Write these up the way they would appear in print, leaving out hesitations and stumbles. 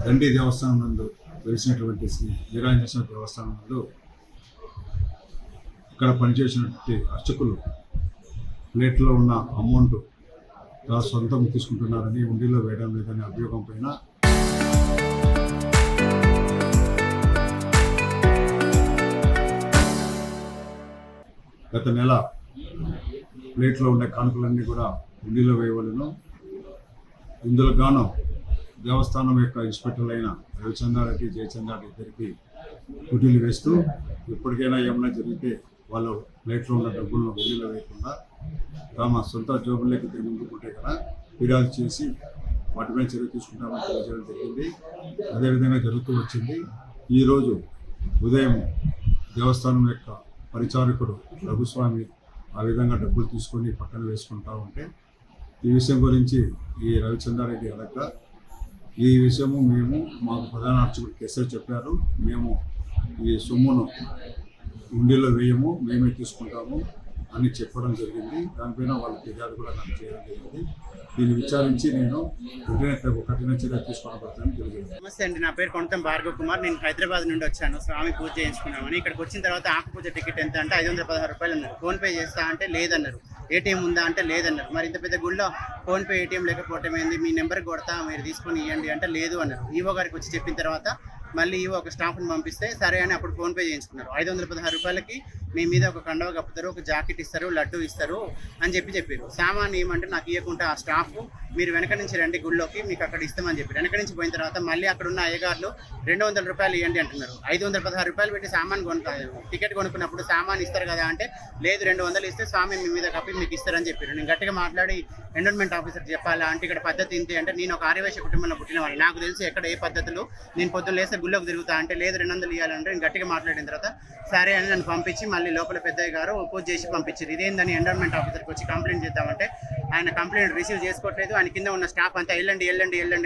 దండి దేవస్థానం నందు వెలిసినటువంటి శ్రీ వీరాంజనేయ దేవస్థానం నందు ఇక్కడ పనిచేసినటువంటి అర్చకులు ప్లేట్లో ఉన్న అమౌంట్ సొంతం తీసుకుంటున్నారని ఉండిలో వేయడం లేదనే అభియోగం పైన గత నెల ప్లేట్లో ఉండే కానుకలన్నీ కూడా ఉండిలో వేయవలను. ఇందులో గాను దేవస్థానం యొక్క ఇన్స్పెక్టర్లు అయిన రవిచంద్రారెడ్డి జయచంద్రారెడ్డి ఇద్దరికి కుటీలు వేస్తూ ఎప్పటికైనా ఏమైనా జరిగితే వాళ్ళు ప్లేట్లో ఉన్న డబ్బులను ఉండిలో వేయకుండా తమ సొంత జోబుల్లోకి తిరుగుతుంటే కదా ఫిర్యాదు చేసి వాటిపై చర్య తీసుకుంటామని తెలియజేయడం జరిగింది. అదేవిధంగా జరుగుతూ వచ్చింది. ఈరోజు ఉదయం దేవస్థానం యొక్క పరిచారకుడు రఘుస్వామి ఆ విధంగా డబ్బులు తీసుకొని పక్కన వేసుకుంటా ఉంటే ఈ విషయం గురించి ఈ రవిచంద్రారెడ్డి అడగ ఈ విషయము మేము మాకు ప్రధాన అర్చకుడు కేసరి చెప్పారు, మేము ఈ సొమ్మును ఉండిలో వేయము, మేమే తీసుకుంటాము అని చెప్పడం జరిగింది. దానిపైన వాళ్ళ ఫిర్యాదు కూడా నాకు చేయడం జరిగింది. దీన్ని విచారించి నేను కఠిన చర్య తీసుకోవడం జరిగింది. నమస్తే అండి, నా పేరు కొంతం భార్గవ్ కుమార్. నేను హైదరాబాద్ నుండి వచ్చాను స్వామి పూజ చేయించుకున్నామని. ఇక్కడికి వచ్చిన తర్వాత ఆకు పూజ టికెట్ ఎంత అంటే 516 రూపాయలు అన్నారు. ఫోన్పే చేస్తా అంటే లేదన్నారు. ఏటీఎం ఉందా అంటే లేదన్నారు. మరి ఇంత పెద్ద గుళ్ళో ఫోన్పే ఏటీఎం లేకపోవటం ఏంది, మీ నెంబర్కి కొడతా మీరు తీసుకొని ఇవ్వండి అంటే లేదు అన్నారు. ఈవో గారికి వచ్చి చెప్పిన తర్వాత మళ్ళీ ఈవో ఒక స్టాఫ్ని పంపిస్తే సరే అని అప్పుడు ఫోన్పే చేయించుకున్నారు. 516 రూపాయలకి మీ మీద ఒక కండవ కప్పుతారు, ఒక జాకెట్ ఇస్తారు, లడ్డు ఇస్తారు అని చెప్పారు. సామాన్ ఏమంటే నాకు ఇవ్వకుండా ఆ స్టాఫ్ మీరు వెనక నుంచి రండి గుళ్ళోకి మీకు అక్కడ ఇస్తామని చెప్పారు. వెనక నుంచి పోయిన తర్వాత మళ్ళీ అక్కడ ఉన్న అయ్యగారులు 200 రూపాయలు ఇవ్వండి అంటున్నారు. 516 రూపాయలు పెట్టి సామాన్ టికెట్ కొనుక్కున్నప్పుడు సామాన్ ఇస్తారు కదా అంటే లేదు 200 ఇస్తే స్వామి మీ మీద కప్పి మీకు ఇస్తారని చెప్పారు. నేను గట్టిగా మాట్లాడి ఎండోన్మెంట్ ఆఫీసర్కి చెప్పాలా అంటే ఇక్కడ పద్ధతి ఇంతే అంటే నేను ఒక ఆర్యవైశ్య కుటుంబంలో పుట్టిన వాళ్ళు, నాకు తెలిసి ఎక్కడ ఏ పద్ధతులు నేను పొద్దున్న లేస్తే గుళ్ళోకి తిరుగుతా అంటే లేదు 200 ఇవ్వాలంటే నేను గట్టిగా మాట్లాడిన తర్వాత సరే అని నన్ను పంపించి మళ్ళీ లోపల పెద్దయ్య గారు పూజ చేసి పంపించారు. ఇదేందని ఎండోన్మెంట్ ఆఫీసర్కి వచ్చి కంప్లైంట్ చేద్దామంటే ఆయన కంప్లైంట్ రిసీవ్ చేసుకోవట్లేదు. ఆయన కింద ఉన్న స్టాఫ్ అంతా వెళ్ళండి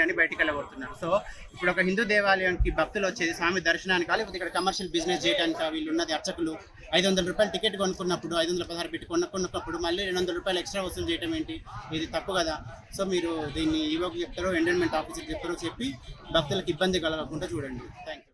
అని బయటికి వెళ్ళగొడుతున్నారు. సో ఇప్పుడు ఒక హిందూ దేవాలయానికి భక్తులు వచ్చేది స్వామి దర్శనానికి, లేకపోతే ఇక్కడ కమర్షియల్ బిజినెస్ చేయడానికి వీళ్ళు ఉన్నది అర్చకులు 500 రూపాయలు టికెట్ కొనుక్కున్నప్పుడు 516 పెట్టి కొనుక్కున్నప్పుడు మళ్ళీ 200 రూపాయలు ఎక్స్ట్రా వసూలు చేయడం ఏంటి, ఇది తప్పు కదా. సో మీరు దీన్ని ఈవోకి చెప్తారో ఎండోన్మెంట్ ఆఫీసర్కి చెప్తారో చెప్పి భక్తులకు ఇబ్బంది కలగకుండా చూడండి. Thank you.